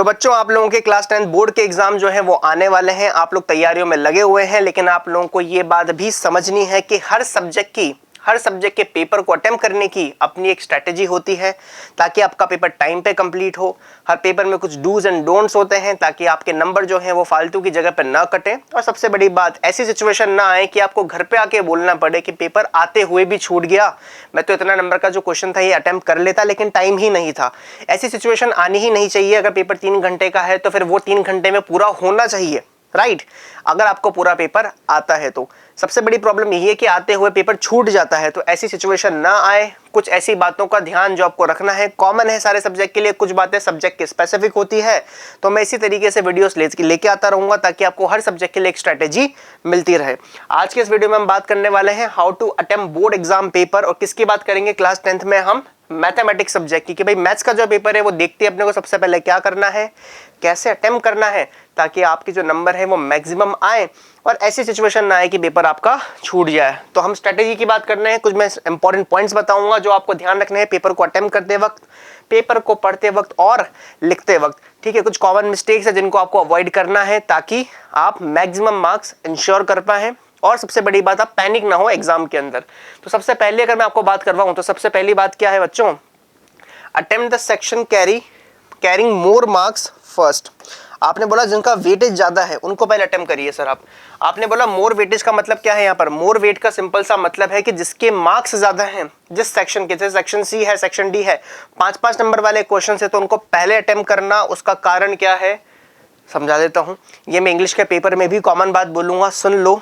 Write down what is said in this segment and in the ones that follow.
तो बच्चों, आप लोगों के क्लास 10 बोर्ड के एग्जाम जो है वो आने वाले हैं। आप लोग तैयारियों में लगे हुए हैं, लेकिन आप लोगों को ये बात भी समझनी है कि हर सब्जेक्ट के पेपर को अटेम्प्ट करने की अपनी एक स्ट्रेटेजी होती है, ताकि आपका पेपर टाइम पे कंप्लीट हो। हर पेपर में कुछ डूज एंड डोंट्स होते हैं, ताकि आपके नंबर जो हैं वो फालतू की जगह पर ना कटें। और सबसे बड़ी बात, ऐसी सिचुएशन ना आए कि आपको घर पे आके बोलना पड़े कि पेपर आते हुए भी छूट गया, मैं तो इतना नंबर का जो क्वेश्चन था ये अटेम्प्ट कर लेता, लेकिन टाइम ही नहीं था। ऐसी सिचुएशन आनी ही नहीं चाहिए। अगर पेपर 3 घंटे का है तो फिर वो 3 घंटे में पूरा होना चाहिए, राइट। अगर आपको पूरा पेपर आता है तो सबसे बड़ी प्रॉब्लम यही है कि आते हुए पेपर छूट जाता है, तो ऐसी सिचुएशन ना आए। कुछ ऐसी बातों का ध्यान जो आपको रखना है, कॉमन है सारे सब्जेक्ट के लिए, कुछ बातें सब्जेक्ट के स्पेसिफिक होती है। तो मैं इसी तरीके से वीडियोस लेके आता रहूंगा, ताकि आपको हर सब्जेक्ट के लिए एक स्ट्रेटेजी मिलती रहे। आज के इस वीडियो में हम बात करने वाले हैं how to attempt board exam paper. और किसकी बात करेंगे? क्लास 10th में हम मैथमेटिक्स सब्जेक्ट की, कि भाई मैथ्स का जो पेपर है वो देखते अपने को सबसे पहले क्या करना है, कैसे अटेम्प्ट करना है, ताकि आपके जो नंबर है वो मैक्सिमम आए और ऐसी सिचुएशन ना आए कि पेपर आपका छूट जाए। तो हम स्ट्रेटेजी की बात करने हैं, कुछ मैं इंपॉर्टेंट पॉइंट्स बताऊंगा जो आपको ध्यान रखने हैं पेपर को अटेम्प्ट करते वक्त, पेपर को पढ़ते वक्त और लिखते वक्त। ठीक है, कुछ कॉमन मिस्टेक्स है जिनको आपको अवॉइड करना है, ताकि आप मैक्सिमम मार्क्स इंश्योर कर पाए। और सबसे बड़ी बात, आप पैनिक ना हो एग्जाम के अंदर। तो सबसे पहले अगर मैं आपको बात करवाऊं तो सबसे पहली बात क्या है बच्चों? Attempt the section carrying more marks first. आपने बोला जिनका वेटेज ज्यादा है उनको पहले अटेम्प्ट करिए सर। आपने बोला मोर वेटेज का मतलब क्या है? यहाँ पर मोर वेट का सिंपल सा मतलब है कि जिसके मार्क्स ज्यादा हैं, जिस सेक्शन के, जैसे सेक्शन सी है, सेक्शन डी है, 5-5 नंबर वाले क्वेश्चन है, तो उनको पहले अटेम्प्ट करना। उसका कारण क्या है समझा देता हूं। ये मैं इंग्लिश के पेपर में भी कॉमन बात बोलूंगा, सुन लो।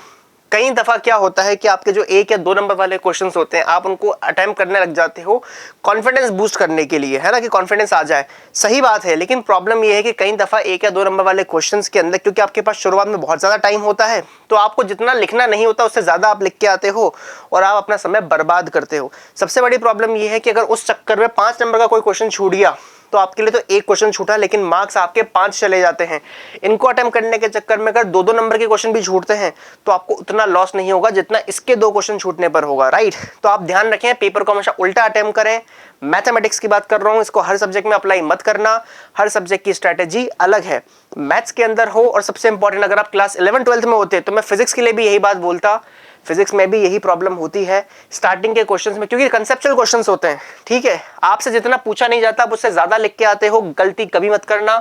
कई दफा क्या होता है कि आपके जो 1 या 2 नंबर वाले क्वेश्चंस होते हैं, आप उनको अटेम्प्ट करने लग जाते हो कॉन्फिडेंस बूस्ट करने के लिए, है ना, कि कॉन्फिडेंस आ जाए। सही बात है, लेकिन प्रॉब्लम ये है कि कई दफा 1 या 2 नंबर वाले क्वेश्चंस के अंदर, क्योंकि आपके पास शुरुआत में बहुत ज्यादा टाइम होता है, तो आपको जितना लिखना नहीं होता उससे ज्यादा आप लिख के आते हो और आप अपना समय बर्बाद करते हो। सबसे बड़ी प्रॉब्लम ये है कि अगर उस चक्कर में 5 नंबर का कोई क्वेश्चन छूट गया तो आपके लिए तो 1 क्वेश्चन छूटा, लेकिन मार्क्स आपके 5 चले जाते हैं। इनको अटेम्प्ट करने के चक्कर में अगर 2-2 नंबर के क्वेश्चन भी छूटते हैं तो आपको उतना लॉस नहीं होगा जितना इसके 2 क्वेश्चन छूटने पर होगा, राइट। तो आप ध्यान रखें, पेपर को हमेशा उल्टा अटेम्प्ट करें। मैथमेटिक्स की बात कर रहा हूं, इसको हर सब्जेक्ट में अप्लाई मत करना। हर सब्जेक्ट की स्ट्रेटेजी अलग है। मैथ्स के अंदर हो, और सबसे इंपॉर्टेंट अगर आप क्लास 11-12 में होते तो मैं फिजिक्स के लिए भी यही बात बोलता। फिजिक्स में भी यही प्रॉब्लम होती है स्टार्टिंग के क्वेश्चंस में, क्योंकि कंसेप्चुअल क्वेश्चंस होते हैं। ठीक है, आपसे जितना पूछा नहीं जाता आप उससे ज्यादा लिख के आते हो, गलती कभी मत करना।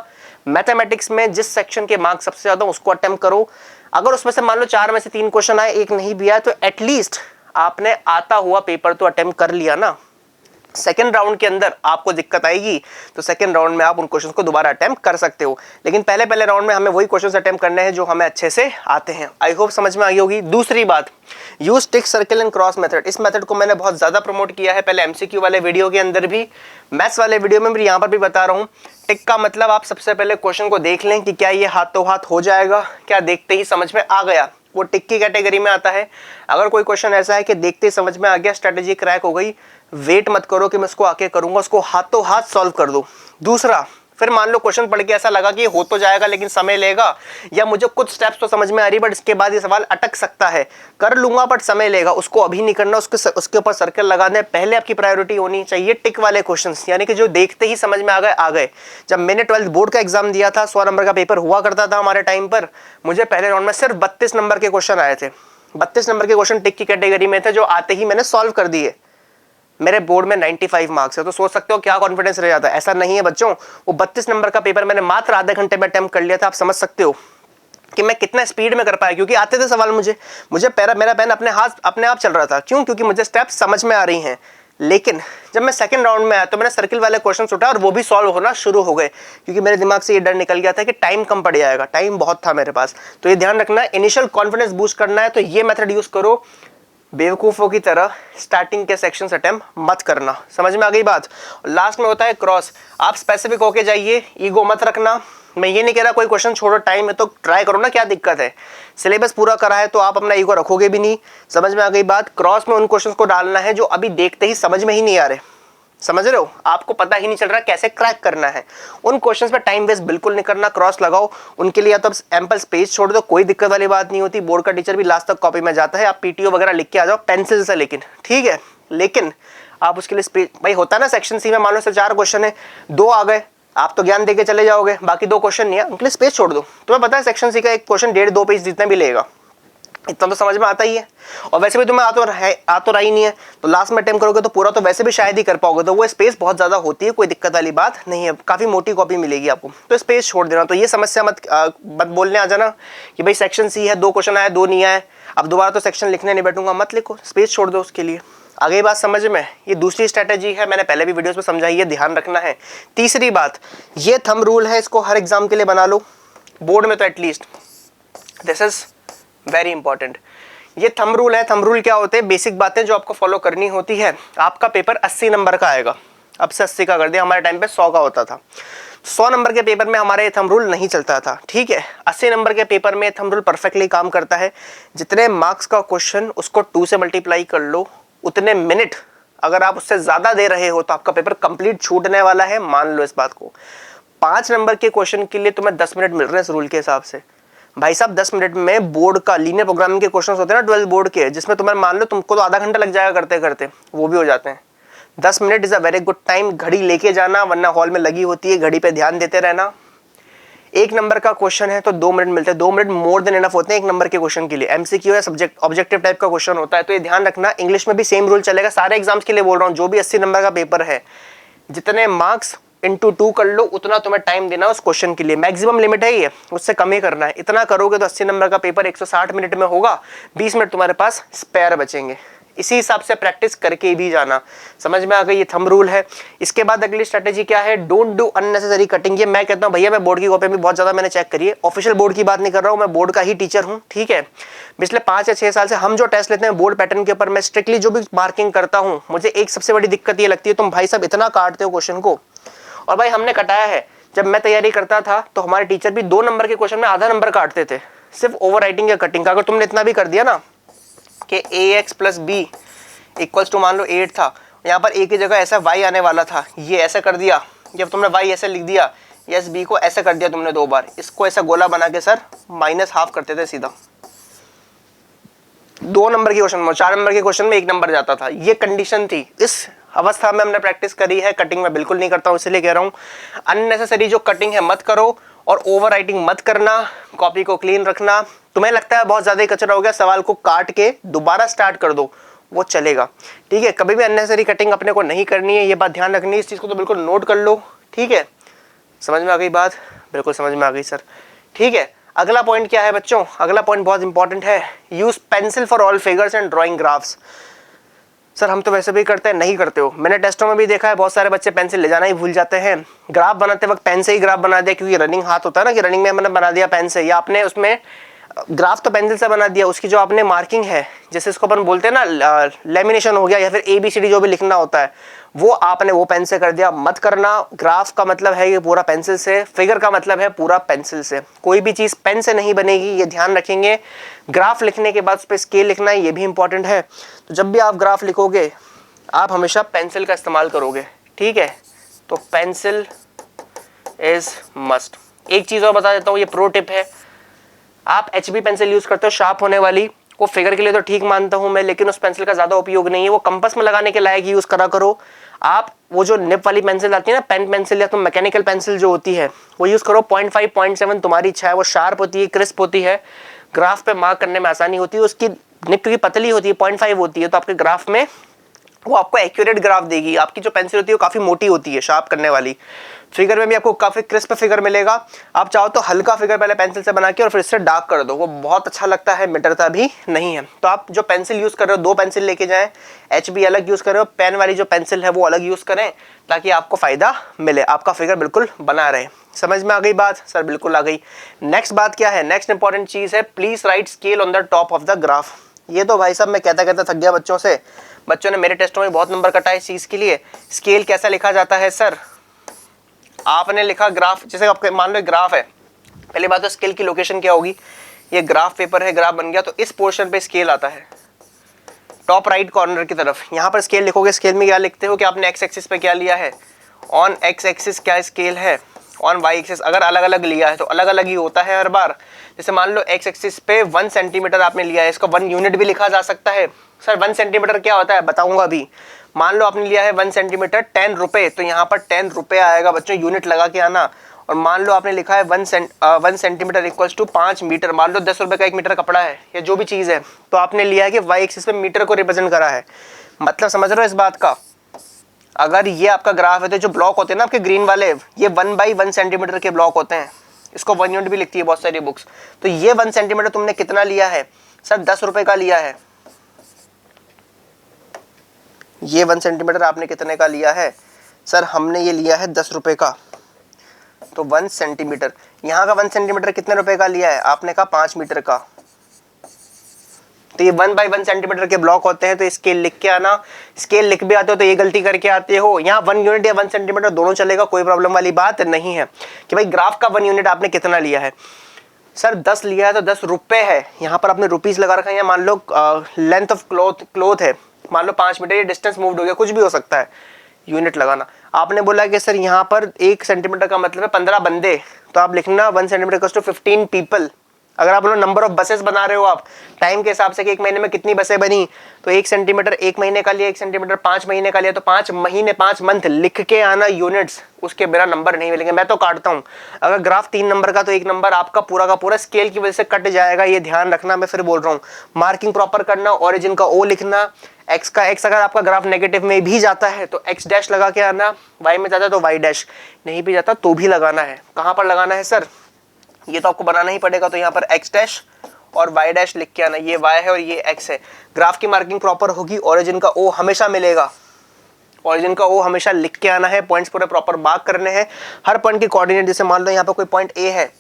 मैथमेटिक्स में जिस सेक्शन के मार्क्स सबसे ज्यादा उसको अटेम्प्ट करो। अगर उसमें से मान लो 4 में से 3 क्वेश्चन आए, 1 नहीं भी आया, तो एटलीस्ट आपने आता हुआ पेपर तो अटेम्प्ट कर लिया ना। सेकेंड राउंड के अंदर आपको दिक्कत आएगी तो सेकेंड राउंड में आप उन क्वेश्चंस को दोबारा अटेम्प्ट कर सकते हो, लेकिन पहले राउंड में हमें वही क्वेश्चंस अटेम्प्ट करने हैं जो हमें अच्छे से आते हैं। आई होप समझ में आई होगी। दूसरी बात, use tick, circle and cross method. इस मेथड को मैंने बहुत ज्यादा प्रमोट किया है, पहले एमसीक्यू वाले वीडियो के अंदर भी, मैथ्स वाले वीडियो में भी, यहाँ पर भी बता रहा हूँ। टिक का मतलब आप सबसे पहले क्वेश्चन को देख लें कि क्या ये हाथों हाथ हो जाएगा, क्या देखते ही समझ में आ गया, वो टिक की कैटेगरी में आता है। अगर कोई क्वेश्चन ऐसा है कि देखते ही समझ में आ गया, स्ट्रेटेजी क्रैक हो गई, वेट मत करो कि मैं उसको आके करूंगा, उसको हाथों हाथ सॉल्व कर दो। दूसरा, फिर मान लो क्वेश्चन पढ़ के ऐसा लगा कि हो तो जाएगा लेकिन समय लेगा, या मुझे कुछ स्टेप्स तो समझ में आ रही बट इसके बाद ये सवाल अटक सकता है, कर लूंगा बट समय लेगा, उसको अभी नहीं करना, उसके ऊपर सर्कल लगा दें। पहले आपकी प्रायोरिटी होनी चाहिए टिक वाले क्वेश्चंस, यानी कि जो देखते ही समझ में आ गए। जब मैंने 12th बोर्ड का एग्जाम दिया था, 100 नंबर का पेपर हुआ करता था हमारे टाइम पर, मुझे पहले राउंड में सिर्फ 32 नंबर के क्वेश्चन आए थे। 32 नंबर के क्वेश्चन टिक की कैटेगरी में थे, जो आते ही मैंने सॉल्व कर दिए। मेरे बोर्ड में 95 मार्क्स है, तो सोच सकते हो क्या कॉन्फिडेंस रह जाता है। ऐसा नहीं है बच्चों, वो 32 नंबर का पेपर मैंने मात्र आधे घंटे में अटेम्प्ट कर लिया था। आप समझ सकते हो कि मैं कितना स्पीड में कर पाया, क्योंकि आते थे सवाल मुझे मेरा पेन अपने आप चल रहा था। क्यों? क्योंकि मुझे स्टेप्स समझ में आ रही हैं। लेकिन जब मैं सेकंड राउंड में आया तो मैंने सर्किल वाले क्वेश्चन उठाए और वो भी सॉल्व होना शुरू हो गए, क्योंकि मेरे दिमाग से ये डर निकल गया था कि टाइम कम पड़ जाएगा। टाइम बहुत था मेरे पास। तो ये ध्यान रखना, इनिशियल कॉन्फिडेंस बूस्ट करना है तो ये मेथड यूज करो। बेवकूफों की तरह स्टार्टिंग के सेक्शंस अटेम्प्ट मत करना। समझ में आ गई बात? लास्ट में होता है क्रॉस। आप स्पेसिफिक होके जाइए, ईगो मत रखना। मैं ये नहीं कह रहा कोई क्वेश्चन छोड़ो, टाइम है तो ट्राई करो ना, क्या दिक्कत है। सिलेबस पूरा करा है तो आप अपना ईगो रखोगे भी नहीं। समझ में आ गई बात? क्रॉस में उन क्वेश्चंस को डालना है जो अभी देखते ही समझ में ही नहीं आ रहे। समझ रहे हो? आपको पता ही नहीं चल रहा कैसे क्रैक करना है। उन क्वेश्चंस पे टाइम वेस्ट बिल्कुल नहीं करना। क्रॉस लगाओ, उनके लिए या तो एम्पल स्पेस छोड़ दो, कोई दिक्कत वाली बात नहीं होती। बोर्ड का टीचर भी लास्ट तक कॉपी में जाता है। आप पीटीओ वगैरह लिख के आ जाओ पेंसिल से, लेकिन ठीक है। लेकिन आप उसके लिए स्पेस, भाई होता है ना सेक्शन सी में मान लो से 4 क्वेश्चन है, 2 आ गए आप तो ज्ञान देके चले जाओगे, बाकी 2 क्वेश्चन नहीं है, उनके स्पेस छोड़ दो। तुम्हें पता है सेक्शन सी का एक क्वेश्चन 1.5-2 पेज जितना भी लेगा, इतना तो समझ में आता ही है। और वैसे भी तुम्हें आ तो रही नहीं है, तो लास्ट में अटेम्प्ट करोगे तो पूरा तो वैसे भी शायद ही कर पाओगे, तो वो स्पेस बहुत ज्यादा होती है, कोई दिक्कत वाली बात नहीं है, काफी मोटी कॉपी मिलेगी आपको, तो स्पेस छोड़ देना। तो ये समस्या मत बोलने आ जाना कि भाई सेक्शन सी है 2 क्वेश्चन आए 2 नहीं आए, अब दोबारा तो सेक्शन लिखने नहीं बैठूंगा, मत लिखो, स्पेस छोड़ दो उसके लिए। आगे बात समझ में, ये दूसरी स्ट्रेटेजी है, मैंने पहले भी वीडियोस में समझाई है, ध्यान रखना है। तीसरी बात, ये थंब रूल है, इसको हर एग्जाम के लिए बना लो, बोर्ड में तो at least, this is very important. ये थंब रूल है। थंब रूल क्या होते हैं? बेसिक बातें जो आपको फॉलो करनी होती है। आपका पेपर 80 नंबर का आएगा, अब से 80 का कर दिया, हमारे टाइम पे 100 का होता था। 100 नंबर के पेपर में हमारे ये थंब रूल नहीं चलता था, ठीक है। 80 नंबर के पेपर में थंब रूल परफेक्टली काम करता है। जितने मार्क्स का क्वेश्चन उसको 2 से मल्टीप्लाई कर लो, उतने मिनट अगर आप उससे ज्यादा दे रहे हो तो आपका पेपर कंप्लीट छूटने वाला है, मान लो इस बात को। 5 नंबर के क्वेश्चन के लिए तुम्हें 10 मिनट मिल रहे हैं इस रूल के हिसाब से। भाई साहब 10 मिनट में बोर्ड का लीनियर प्रोग्रामिंग के क्वेश्चंस होते हैं ना 12 बोर्ड के, जिसमें तुम्हें मान लो तुमको तो आधा घंटा लग जाएगा करते करते, वो भी हो जाते हैं। 10 minute is a very good time. घड़ी लेके जाना, वरना हॉल में लगी होती है, घड़ी पे ध्यान देते रहना। 1 नंबर का क्वेश्चन है तो 2 मिनट मिलते हैं, 2 मिनट मोर देन इनफ होते हैं 1 नंबर के क्वेश्चन के लिए। एमसीक्यू या सब्जेक्ट ऑब्जेक्टिव टाइप का क्वेश्चन होता है, तो ये ध्यान रखना। इंग्लिश में भी सेम रूल चलेगा, सारे एग्जाम्स के लिए बोल रहा हूँ, जो भी 80 नंबर का पेपर है, जितने मार्क्स इंटू 2 कर लो, उतना तुम्हें टाइम देना उस क्वेश्चन के लिए। मैक्सिमम लिमिट है ये, उससे कम ही करना है। इतना करोगे तो 80 नंबर का पेपर 160 मिनट में होगा, 20 मिनट तुम्हारे पास स्पेयर बचेंगे। इसी हिसाब से प्रैक्टिस करके भी जाना। समझ में आ गई? ये थंब रूल है। इसके बाद अगली स्ट्रेटेजी क्या है? Don't do unnecessary cutting. ये मैं कहता हूं भैया, मैं बोर्ड की कॉपी भी बहुत ज्यादा मैंने चेक करी है, ऑफिशियल बोर्ड की बात नहीं कर रहा हूं, मैं बोर्ड का ही टीचर हूं, ठीक है। पिछले 5 या 6 साल से हम जो टेस्ट लेते हैं बोर्ड पैटर्न के ऊपर, मैं स्ट्रिक्टली जो भी मार्किंग करता हूं, मुझे एक सबसे बड़ी दिक्कत ये लगती है, तुम भाई साहब इतना काटते हो क्वेश्चन को। और भाई हमने कटाया है, जब मैं तैयारी करता था तो हमारे टीचर भी 2 नंबर के क्वेश्चन में आधा नंबर काटते थे, सिर्फ ओवर राइटिंग या कटिंग का। अगर तुमने इतना भी कर दिया ना कि ax + b इक्वल्स टू मान लो 8 था, यहाँ पर a की जगह ऐसा y आने वाला था, ये ऐसा कर दिया, जब तुमने y ऐसे लिख दिया, यस b को ऐसे कर दिया तुमने 2 बार, इसको ऐसा गोला बना के सर -½ करते थे सीधा। 2 नंबर के क्वेश्चन में, 4 नंबर के क्वेश्चन में 1 नंबर जाता था, ये कंडीशन थी। इस अवस्था में हमने प्रैक्टिस करी है। कटिंग में बिल्कुल नहीं करता हूं, इसलिए कह रहा हूं अननेसेसरी जो कटिंग है मत करो, और ओवर राइटिंग मत करना। कॉपी को क्लीन रखना। तुम्हें लगता है बहुत ज्यादा ही कचरा हो गया, सवाल को काट के दोबारा स्टार्ट कर दो, वो चलेगा, ठीक है। कभी भी अननेसेसरी कटिंग अपने को नहीं करनी है, ये बात ध्यान रखनी है। इस चीज को तो बिल्कुल नोट कर लो, ठीक है। समझ में आ गई बात? बिल्कुल समझ में आ गई सर, ठीक है। अगला पॉइंट क्या है बच्चों? अगला पॉइंट बहुत इंपॉर्टेंट है। Use pencil for all figures and drawing graphs. Sir हम तो वैसे भी करते हैं, नहीं करते हो। मैंने टेस्टों में भी देखा है, बहुत सारे बच्चे पेंसिल ले जाना ही भूल जाते हैं। ग्राफ बनाते वक्त पेन से ही ग्राफ बना दिया, क्योंकि रनिंग हाथ होता है ना, कि रनिंग में मैंने बना दिया पेन से, या आपने उसमें ग्राफ तो पेंसिल से बना दिया, उसकी जो आपने मार्किंग है, जैसे इसको अपन बोलते हैं ना लेमिनेशन हो गया, या फिर ABCD जो भी लिखना होता है, वो आपने वो पेन से कर दिया। मत करना। ग्राफ का मतलब है ये पूरा पेंसिल से, फिगर का मतलब है पूरा पेंसिल से। कोई भी चीज पेन से नहीं बनेगी, ये ध्यान रखेंगे। ग्राफ लिखने के बाद उस पर स्केल लिखना है, ये भी इंपॉर्टेंट है। तो जब भी आप ग्राफ लिखोगे आप हमेशा पेंसिल का इस्तेमाल करोगे, ठीक है। तो पेंसिल इज मस्ट। एक चीज और बता देता हूँ, ये प्रो टिप है। आप HB पेंसिल यूज करते हो, शार्प होने वाली, को फिगर के लिए तो ठीक मानता हूं मैं, लेकिन उस पेंसिल का ज्यादा उपयोग नहीं है, वो कंपास में लगाने के लायक यूज करा करो। आप वो जो निप वाली पेंसिल आती है ना, पेन पेंसिल या तो मैकेनिकल पेंसिल जो होती है, वो यूज करो। 0.5 0.7 तुम्हारी इच्छा है, वो शार्प होती है, क्रिस्प होती है, ग्राफ पे मार्क करने में आसानी होती है। उसकी निप क्योंकि पतली होती है, 0.5 होती है, तो आपके ग्राफ में वो आपको एक्यूरेट ग्राफ देगी। आपकी जो पेंसिल होती है वो काफी मोटी होती है, शार्प करने वाली। फिगर में भी आपको काफी क्रिस्प फिगर मिलेगा। आप चाहो तो हल्का फिगर पहले पेंसिल से बना के और फिर इससे डार्क कर दो, वो बहुत अच्छा लगता है, मिटरता भी नहीं है। तो आप जो पेंसिल यूज कर रहे हो, 2 पेंसिल लेके जाएं। HB अलग यूज कर रहे हो, पेन वाली जो पेंसिल है वो अलग यूज करें, ताकि आपको फायदा मिले, आपका फिगर बिल्कुल बना रहे। समझ में आ गई बात? सर बिल्कुल आ गई। नेक्स्ट बात क्या है? नेक्स्ट इंपॉर्टेंट चीज है, please right scale on the top of the graph. ये तो भाई साहब मैं कहता कहता थक गया बच्चों से। बच्चों ने मेरे टेस्टों में बहुत नंबर कटा इस चीज के लिए। स्केल कैसा लिखा जाता है सर? आपने लिखा ग्राफ, जैसे आपके मान लो ग्राफ है, पहली बात तो स्केल की लोकेशन क्या होगी? ये ग्राफ पेपर है, ग्राफ बन गया, तो इस पोर्शन पे स्केल आता है, टॉप राइट कॉर्नर की तरफ। यहाँ पर स्केल लिखोगे। स्केल में क्या लिखते हो कि आपने एक्स एक्सिस पे क्या लिया है, ऑन एक्स एक्सिस क्या स्केल है, ऑन वाई एक्सिस अगर अलग अलग लिया है तो अलग अलग ही होता है हर बार। जैसे मान लो एक्स एक्सिस पे 1 सेंटीमीटर आपने लिया है, इसको 1 यूनिट भी लिखा जा सकता है। सर 1 सेंटीमीटर क्या होता है बताऊंगा अभी। मान लो आपने लिया है 1 सेंटीमीटर 10 रुपए, तो यहाँ पर 10 रुपए आएगा बच्चों, यूनिट लगा के आना। और मान लो आपने लिखा है 1 सेंटीमीटर इक्वल्स टू 5 मीटर, मान लो 10 रुपए का 1 मीटर कपड़ा है या जो भी चीज़ है, तो आपने लिया है कि वाई एक्सिस पे मीटर को रिप्रेजेंट करा है। मतलब समझ रहे हो इस बात का। अगर ये आपका ग्राफ है तो जो ब्लॉक होते हैं ना आपके ग्रीन वाले, ये 1/1 सेंटीमीटर के ब्लॉक होते हैं, इसको 1 यूनिट भी लिखती है बहुत सारी बुक्स। तो ये 1 सेंटीमीटर तुमने कितना लिया है सर? 10 रुपए का लिया है। ये 1 सेंटीमीटर आपने कितने का लिया है? सर हमने ये लिया है 10 रुपए का। तो 1 सेंटीमीटर, यहाँ का 1 सेंटीमीटर कितने रुपए का लिया है? आपने कहा 5 मीटर का। तो ये 1/1 सेंटीमीटर के ब्लॉक होते हैं, तो स्केल लिख के आना। स्केल लिख भी आते हो तो ये गलती करके आते हो, यहाँ 1 यूनिट या 1 सेंटीमीटर दोनों चलेगा, कोई प्रॉब्लम वाली बात नहीं है कि भाई ग्राफ का 1 यूनिट आपने कितना लिया है। सर 10 लिया है तो 10 रुपए है, यहाँ पर आपने रुपीज लगा रखा है। मान लो लेंथ ऑफ क्लोथ है, मान लो 5 मीटर, ये डिस्टेंस मूव्ड हो गया, कुछ भी हो सकता है, यूनिट लगाना। आपने बोला कि सर यहाँ पर 1 सेंटीमीटर का मतलब है 15 बंदे, तो आप लिखना 1 सेंटीमीटर टू 15 पीपल। अगर आप लोग नंबर ऑफ बसेस बना रहे हो आप टाइम के हिसाब से कि 1 महीने में कितनी बसें बनी, तो 1 सेंटीमीटर 1 महीने का लिया, 1 सेंटीमीटर 5 महीने का लिया, तो 5 महीने 5 मंथ लिख के आना यूनिट्स, उसके बिना नंबर नहीं मिलेंगे। मैं तो काटता हूँ, अगर ग्राफ 3 नंबर का तो 1 नंबर आपका पूरा का पूरा स्केल की वजह से कट जाएगा, ये ध्यान रखना। मैं फिर बोल रहा हूँ मार्किंग प्रॉपर करना, ओरिजिन का ओ लिखना, एक्स का एक्स, अगर आपका ग्राफ नेगेटिव में भी जाता है तो एक्स डैश लगा के आना, वाई में जाता है तो वाई डैश, नहीं भी जाता तो भी लगाना है। कहाँ पर लगाना है सर? ये तो आपको बनाना ही पड़ेगा, तो यहाँ पर एक्स डैश और वाई डैश लिख के आना। ये वाई है और ये एक्स है। ग्राफ की मार्किंग प्रॉपर होगी, ओरिजिन का ओ हमेशा मिलेगा, ओरिजिन का ओ हमेशा लिख के आना है। पॉइंट्स पूरे प्रॉपर मार्क करने हैं, हर पॉइंट की कोऑर्डिनेट। जैसे मान लो यहाँ पर कोई पॉइंट ए है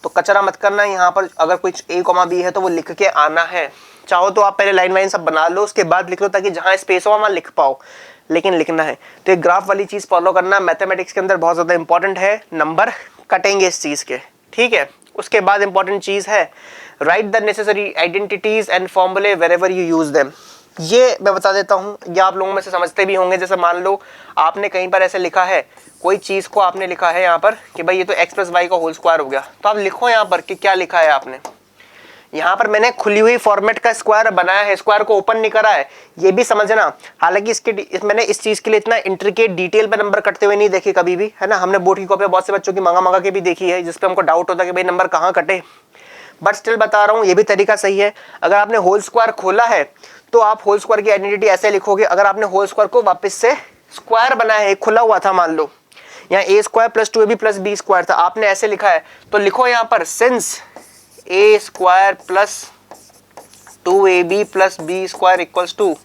तो कचरा मत करना, यहाँ पर अगर कोई ए कॉमा बी है तो वो लिख के आना है। चाहो तो आप पहले लाइन वाइन सब बना लो, उसके बाद लिख लो, ताकि जहाँ स्पेस हो वहाँ लिख पाओ, लेकिन लिखना है। तो एक ग्राफ वाली चीज फॉलो करना मैथमेटिक्स के अंदर बहुत ज्यादा इंपॉर्टेंट है, नंबर कटेंगे इस चीज के, ठीक है। उसके बाद इंपॉर्टेंट चीज है right the necessary identities and फॉर्मूले वेरेवर यू यूज देम। ये मैं बता देता हूँ, ये आप लोगों में से समझते भी होंगे। जैसे मान लो आपने कहीं पर ऐसे लिखा है, कोई चीज को आपने लिखा है यहाँ पर कि भाई ये तो x + y का होल स्क्वायर हो गया, तो आप लिखो यहाँ पर कि क्या लिखा है आपने। यहाँ पर मैंने खुली हुई फॉर्मेट का स्क्वायर बनाया है, स्क्वायर को ओपन नहीं करा है, ये भी समझना। हालांकि मैंने इस चीज के लिए इतना इंट्रिकेट डिटेल पे नंबर कटते हुए नहीं देखे कभी भी, है ना। हमने बोर्ड की कॉपी बहुत से बच्चों की मंगा के भी देखी है, जिसपे हमको डाउट होता है कि भाई नंबर कहाँ कटे, बट स्टिल बता रहा हूँ ये भी तरीका सही है। अगर आपने होल स्क्वायर खोला है तो आप होल स्क्वायर की आइडेंटिटी ऐसे लिखोगे। अगर आपने होल स्क्वायर को वापस से स्क्वायर बनाया है, खुला हुआ था, मान लो यहाँ a² + 2ab + b² था, आपने ऐसे लिखा है, तो लिखो यहाँ पर since a² + 2ab + b² equals to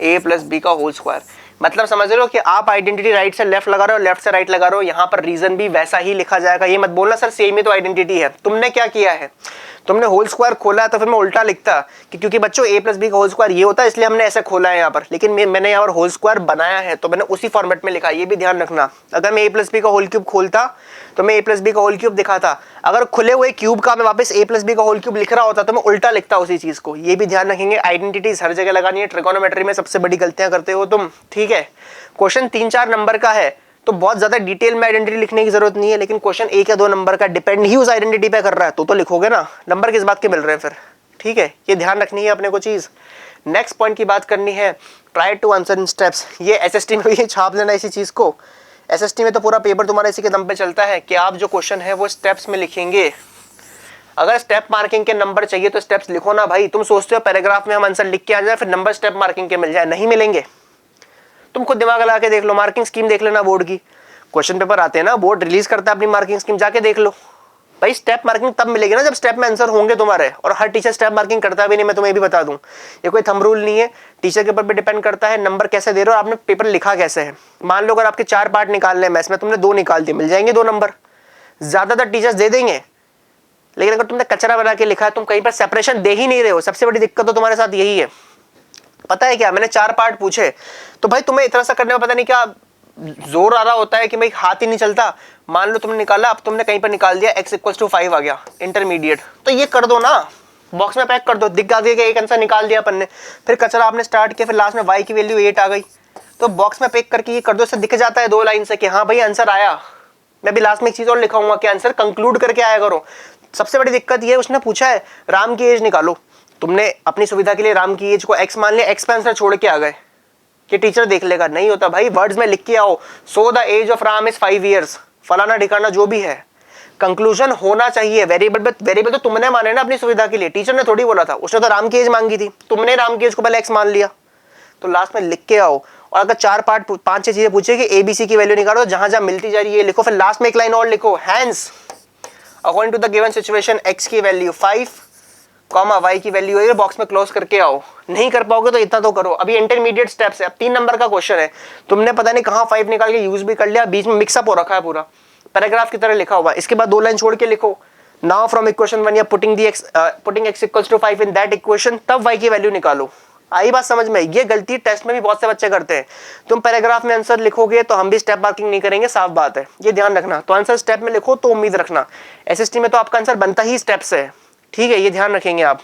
a + b का होल स्क्वायर। मतलब समझ रहे हो कि आप आइडेंटिटी राइट से लेफ्ट लगा रहे हो, लेफ्ट से राइट लगा रहे हो, यहाँ पर रीजन भी वैसा ही लिखा जाएगा। ये मत बोलना सर सेम ही तो आइडेंटिटी है। तुमने क्या किया है, तुमने होल स्क्वायर खोला है, तो फिर मैं उल्टा लिखता कि क्योंकि बच्चों a + b का होल स्क्वायर ये होता है, इसलिए हमने ऐसे खोला है यहाँ पर, लेकिन मैंने यहाँ पर होल स्क्वायर बनाया है तो मैंने उसी फॉर्मेट में लिखा। ये भी ध्यान रखना, अगर मैं a + b का होल क्यूब खोलता तो मैं a + b का होल क्यूब दिखाता, अगर खुले हुए क्यूब का मैं वापस a + b का होल क्यूब लिख रहा होता तो मैं उल्टा लिखता उसी चीज को। ये भी ध्यान रखेंगे, आइडेंटिटीज हर जगह लगानी है। ट्रिगोनोमेट्री में सबसे बड़ी गलतियां करते हो तुम, ठीक है। क्वेश्चन 3-4 नंबर का है तो बहुत ज्यादा डिटेल में आइडेंटिटी लिखने की जरूरत नहीं है, लेकिन क्वेश्चन 1 या 2 नंबर का डिपेंड ही उस आइडेंटिटी पे कर रहा है तो लिखोगे ना, नंबर किस बात के मिल रहे हैं फिर, ठीक है। ये ध्यान रखनी है अपने को चीज। नेक्स्ट पॉइंट की बात करनी है, try to answer in steps. ये एसएसटी में भी छाप लेना इसी चीज को। एसएसटी में तो पूरा पेपर तुम्हारा इसी के दम पे चलता है कि आप जो क्वेश्चन है वो स्टेप्स में लिखेंगे। अगर स्टेप मार्किंग के नंबर चाहिए तो स्टेप्स लिखो ना भाई। तुम सोचते हो पैराग्राफ में हम आंसर लिख के आ जाए फिर नंबर स्टेप मार्किंग के मिल जाए, नहीं मिलेंगे। तुम खुद दिमाग लगा के देख लो, मार्किंग स्कीम देख लेना बोर्ड की, क्वेश्चन पेपर आते हैं ना, बोर्ड रिलीज करता है अपनी मार्किंग स्कीम, जाके देख लो भाई। स्टेप मार्किंग तब मिलेगी ना जब स्टेप में आंसर होंगे तुम्हारे, और हर टीचर स्टेप मार्किंग करता भी नहीं, मैं तुम्हें भी बता दूं। ये कोई थंब रूल नहीं है, टीचर के ऊपर भी डिपेंड करता है नंबर कैसे दे रहे हो, आपने पेपर लिखा कैसे है। मान लो अगर आपके 4 पार्ट निकालने हैं मैथ्स में, तुमने 2 निकाल दिए, मिल जाएंगे 2 नंबर। ज्यादातर टीचर्स दे देंगे, लेकिन अगर तुमने कचरा बना के लिखा है, तुम कहीं पर सेपरेशन दे ही नहीं रहे हो, सबसे बड़ी दिक्कत तो तुम्हारे साथ यही है। पता है क्या, मैंने 4 पार्ट पूछे तो भाई तुम्हें इतना सा करने में पता नहीं क्या जोर आ रहा होता है कि भाई हाथ ही नहीं चलता। मान लो तुमने निकाला, अब तुमने कहीं पर निकाल दिया x = 5 आ गया इंटरमीडिएट, तो ये कर दो ना, बॉक्स में पैक कर दो, दिख गया कि एक आंसर निकाल दिया अपन ने। फिर कचरा आपने स्टार्ट किया, फिर लास्ट में y की वैल्यू 8 आ गई, तो बॉक्स में पैक करके ये कर दो, इससे दिख जाता है 2 लाइन से कि हाँ भाई आंसर आया। मैं भी लास्ट में एक चीज और लिखाऊंगा कि आंसर कंक्लूड करके आया करो। सबसे बड़ी दिक्कत ये, उसने पूछा है राम की एज निकालो, तुमने अपनी सुविधा के लिए राम की एज को x मान लिया, x पे आंसर छोड़ के आ गए कि टीचर देख लेगा। नहीं होता भाई, वर्ड्स में लिख के आओ, so the age of Ram is 5 years, फलाना ठिकाना जो भी है, कंक्लूजन होना चाहिए। वेरिएबल तो तुमने माने ना अपनी सुविधा के लिए, टीचर ने थोड़ी बोला था। उसने तो राम की एज मांगी थी, तुमने राम की एज को पहले x मान लिया। तो लास्ट में लिख के आओ, और अगर 5-6 चीजें पूछे कि ABC की वैल्यू निकालो, जहां जहां मिलती जा रही है लिखो, फिर लास्ट में एक लाइन और लिखो, hence according to the given situation x की वैल्यू 5, y की वैल्यू है, बॉक्स में क्लोज करके आओ। नहीं कर पाओगे तो इतना तो करो। अभी इंटरमीडिएट स्टेप्स है, अब 3 नंबर का क्वेश्चन है, तुमने पता नहीं कहां 5 निकाल के यूज भी कर लिया, बीच में मिक्सअप हो रखा है, पूरा पैराग्राफ की तरह लिखा हुआ है। इसके बाद 2 लाइन छोड़ के लिखो, नाउ फ्रॉम इक्वेशन 1 या putting x equals to 5 in that equation, तब y की वैल्यू निकालो। आई बात समझ में? ये गलती टेस्ट में भी बहुत से बच्चे करते हैं। तुम पैराग्राफ में आंसर लिखोगे तो हम भी स्टेप मार्किंग नहीं करेंगे, साफ बात है, ये ध्यान रखना। तो आंसर स्टेप में लिखो तो उम्मीद रखना, एसएसटी में तो आपका आंसर बनता ही स्टेप से है, ठीक है, ये ध्यान रखेंगे आप।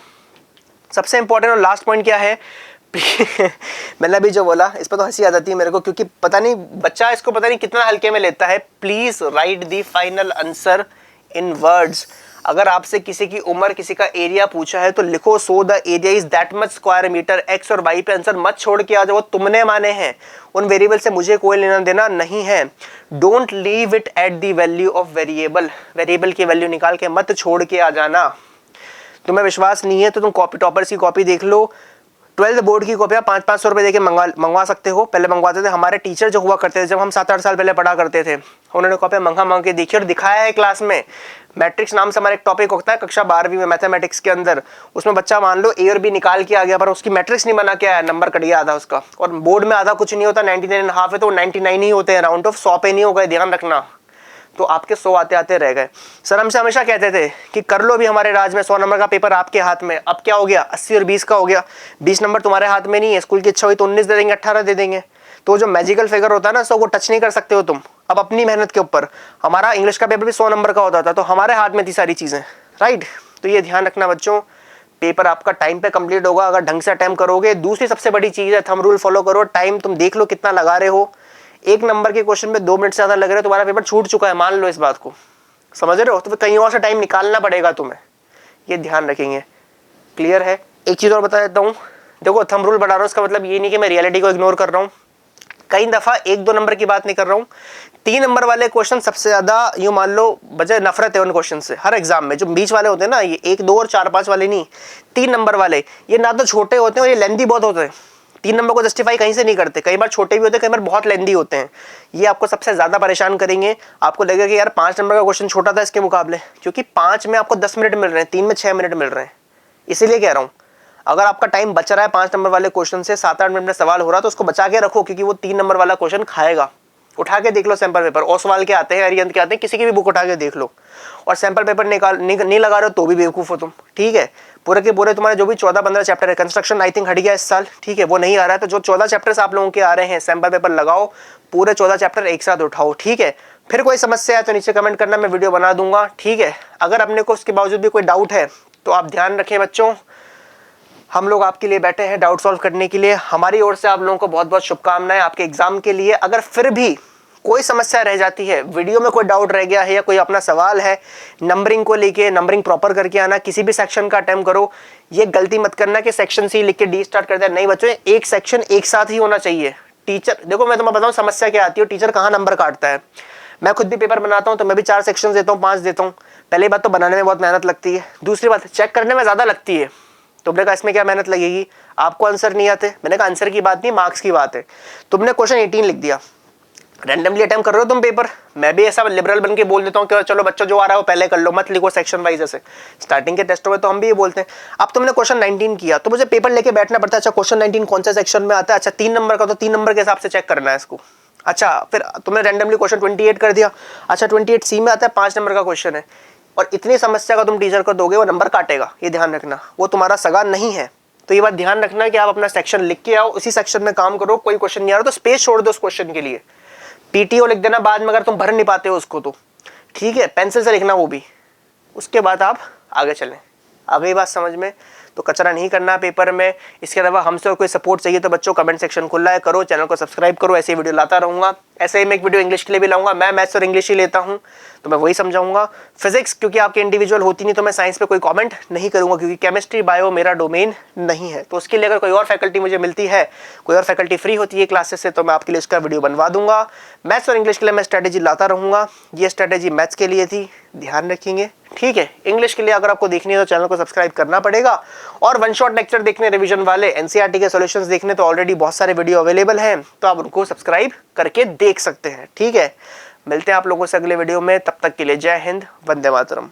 सबसे इंपॉर्टेंट और लास्ट पॉइंट क्या है मैंने अभी जो बोला इस पर तो हंसी आ जाती है मेरे को, क्योंकि पता नहीं बच्चा इसको पता नहीं कितना हल्के में लेता है। Please right the final answer in words. अगर आपसे किसी की उम्र, किसी का एरिया पूछा है तो लिखो so the area is that much square metre, X और वाई पे आंसर मत छोड़ के आ जाओ, तुमने माने हैं, उन वेरिएबल से मुझे कोई लेना देना नहीं है। Don't leave it at the value of variable, variable की वैल्यू निकाल के मत छोड़ के आ जाना। तुम्हें विश्वास नहीं है तो तुम कॉपी, टॉपर्स की कॉपी देख लो, 12th बोर्ड की कॉपियाँ 500-500 रुपए देके मंगवा सकते हो। पहले मंगवाते थे, हमारे टीचर जो हुआ करते थे जब हम 7-8 साल पहले पढ़ा करते थे, उन्होंने कॉपियाँ मंगा के देखी और दिखाया है क्लास में। मैट्रिक्स नाम से हमारा एक टॉपिक होता है कक्षा 12वीं में मैथमेटिक्स के अंदर, उसमें बच्चा मान लो A और B निकाल के आ गया पर उसकी मैट्रिक्स नहीं बना के आया, नंबर कट गया आधा उसका। और बोर्ड में आधा कुछ नहीं होता, 99.5 है तो 99 ही होते हैं, राउंड ऑफ 100 पे नहीं हो गए, ध्यान रखना। तो आपके 100 आते आते रह गए। सर हमसे हमेशा कहते थे कि कर लो भी हमारे राज में, 100 नंबर का पेपर आपके हाथ में। अब क्या हो गया, 80 और 20 का हो गया। 20 नंबर तुम्हारे हाथ में नहीं है, स्कूल की इच्छा हुई तो 19 दे देंगे, 18 दे देंगे। तो जो मैजिकल फिगर होता है ना, 100 को टच नहीं कर सकते हो तुम अब अपनी मेहनत के ऊपर। हमारा इंग्लिश का पेपर भी 100 नंबर का होता था, तो हमारे हाथ में थी सारी चीजें, राइट। तो ये ध्यान रखना बच्चों, पेपर आपका टाइम पे कंप्लीट होगा अगर ढंग से अटेम्प्ट करोगे। दूसरी सबसे बड़ी चीज है, थंब रूल फॉलो करो। टाइम तुम देख लो कितना लगा रहे हो, 1 नंबर के क्वेश्चन में 2 मिनट से ज्यादा लग रहे हो, तुम्हारा पेपर छूट चुका है, मान लो इस बात को, समझ रहे हो। तो कहीं और से टाइम निकालना पड़ेगा तुम्हें, ये ध्यान रखेंगे। क्लियर है? एक चीज और बता देता हूँ, देखो थंब रूल बढ़ा रहा हूँ इसका मतलब ये नहीं कि मैं रियलिटी को इग्नोर कर रहा हूँ। कई दफा 1-2 नंबर की बात नहीं कर रहा हूँ, 3 नंबर वाले क्वेश्चन सबसे ज्यादा यूं मान लो बजाय नफरत है उन क्वेश्चन से हर एग्जाम में। जो बीच वाले होते हैं ना, ये 1, 2 और 4, 5 वाले नहीं, 3 नंबर वाले, ये ना तो छोटे होते हैं और ये लेंथी बहुत होते हैं। 3 नंबर को जस्टिफाई कहीं से नहीं करते, कई बार छोटे भी होते हैं, कई बार बहुत लेंथी होते हैं। ये आपको सबसे ज्यादा परेशान करेंगे। आपको लगेगा कि यार 5 नंबर का क्वेश्चन छोटा था इसके मुकाबले, क्योंकि 5 में आपको 10 मिनट मिल रहे हैं, 3 में 6 मिनट मिल रहे हैं। इसीलिए कह रहा हूँ अगर आपका टाइम बच रहा है 5 नंबर वाले क्वेश्चन से, 7-8 मिनट में सवाल हो रहा है तो उसको बचा के रखो, क्योंकि वो 3 नंबर वाला क्वेश्चन खाएगा। उठा के देख लो सैंपल पेपर, ओसवाल के आते हैं, अरिहंत के आते हैं, किसी की भी बुक उठा के देख लो, और सैंपल पेपर नहीं लगा रहे हो तो भी बेवकूफ हो तुम, ठीक है। पूरे के पूरे तुम्हारे जो भी 14-15 चैप्टर है, कंस्ट्रक्शन आई थिंक हट गया इस साल, ठीक है, वो नहीं आ रहा है, तो जो 14 चैप्टर्स आप लोगों के आ रहे हैं सैंपल पेपर लगाओ, पूरे 14 चैप्टर एक साथ उठाओ, ठीक है। फिर कोई समस्या है तो नीचे कमेंट करना, मैं वीडियो बना दूंगा, ठीक है। अगर अपने को उसके बावजूद भी कोई डाउट है तो आप ध्यान रखें बच्चों, हम लोग आपके लिए बैठे हैं डाउट सॉल्व करने के लिए। हमारी ओर से आप लोगों को बहुत बहुत शुभकामनाएं आपके एग्जाम के लिए। अगर फिर भी कोई समस्या रह जाती है, वीडियो में कोई डाउट रह गया है या कोई अपना सवाल है नंबरिंग को लेके, नंबरिंग प्रॉपर करके आना, किसी भी सेक्शन का अटेम्प्ट करो। ये गलती मत करना कि सेक्शन सी लिख के डी स्टार्ट कर दिया, नहीं बच्चों, एक सेक्शन एक साथ ही होना चाहिए। टीचर देखो मैं तुम्हें बताऊं समस्या क्या आती है, टीचर कहाँ नंबर काटता है। मैं खुद भी पेपर बनाता हूँ तो मैं भी 4 सेक्शन देता हूँ, 5 देता हूँ। पहली बात तो बनाने में बहुत मेहनत लगती है, दूसरी बात चेक करने में ज्यादा लगती है। तुमने कहा इसमें क्या मेहनत लगेगी, आपको आंसर नहीं आते। मैंने कहा आंसर की बात नहीं, मार्क्स की बात है। तुमने क्वेश्चन 18 लिख दिया, रैंडमली अटेम्प्ट कर रहे हो तुम पेपर, मैं भी ऐसा लिबरल बन के बोल देता हूँ कि चलो बच्चों जो आ रहा है वो पहले कर लो, मत लिखो सेक्शन वाइज। ऐसे स्टार्टिंग के टेस्टों में तो हम भी ये बोलते हैं। अब तुमने क्वेश्चन 19 किया तो मुझे पेपर लेके बैठना पड़ता है, अच्छा क्वेश्चन 19 कौन सा सेक्शन में आता है, अच्छा 3 नंबर का, तो 3 नंबर के हिसाब से चेक करना है इसको। अच्छा फिर तुमने रैंडमली क्वेश्चन 28 कर दिया, अच्छा 28 सी में आता है, 5 नंबर का क्वेश्चन है, और इतनी समस्या का तुम टीचर को दोगे वो नंबर काटेगा, ये ध्यान रखना, वो तुम्हारा सगा नहीं है। तो ये बात ध्यान रखना कि आप अपना सेक्शन लिख के आओ, उसी सेक्शन में काम करो। कोई क्वेश्चन नहीं आ रहा तो स्पेस छोड़ दो उस क्वेश्चन के लिए, पीटीओ लिख देना बाद में अगर तुम भर नहीं पाते हो उसको तो, ठीक है, पेंसिल से लिखना वो भी। उसके बाद आप आगे चलें। आ गई बात समझ में? तो कचरा नहीं करना पेपर में। इसके अलावा हमसे और कोई सपोर्ट चाहिए तो बच्चों कमेंट सेक्शन खुला है, करो, चैनल को सब्सक्राइब करो, ऐसे वीडियो लाता रहूंगा। ऐसे ही मैं एक वीडियो इंग्लिश के लिए भी लाऊंगा, मैं मैथ्स और इंग्लिश ही लेता हूं तो मैं वही समझाऊंगा। फिजिक्स क्योंकि आपके इंडिविजुअल होती नहीं तो मैं साइंस पे कोई कमेंट नहीं करूंगा, क्योंकि केमिस्ट्री बायो मेरा डोमेन नहीं है। तो उसके लिए अगर कोई और फैकल्टी मुझे मिलती है, कोई और फैकल्टी फ्री होती है क्लासेस से, तो मैं आपके लिए उसका वीडियो बनवा दूंगा। मैथ्स और इंग्लिश के लिए मैं स्ट्रेटेजी लाता रहूंगा। ये स्ट्रेटेजी मैथ्स के लिए थी, ध्यान रखेंगे, ठीक है। इंग्लिश के लिए अगर आपको देखनी है तो चैनल को सब्सक्राइब करना पड़ेगा। और वन शॉट लेक्चर देखने, रिवीजन वाले, एनसीईआरटी के सॉल्यूशंस देखने तो ऑलरेडी बहुत सारे वीडियो अवेलेबल हैं, तो आप उनको सब्सक्राइब करके देख सकते हैं, ठीक है। मिलते हैं आप लोगों से अगले वीडियो में, तब तक के लिए जय हिंद, वंदे मातरम।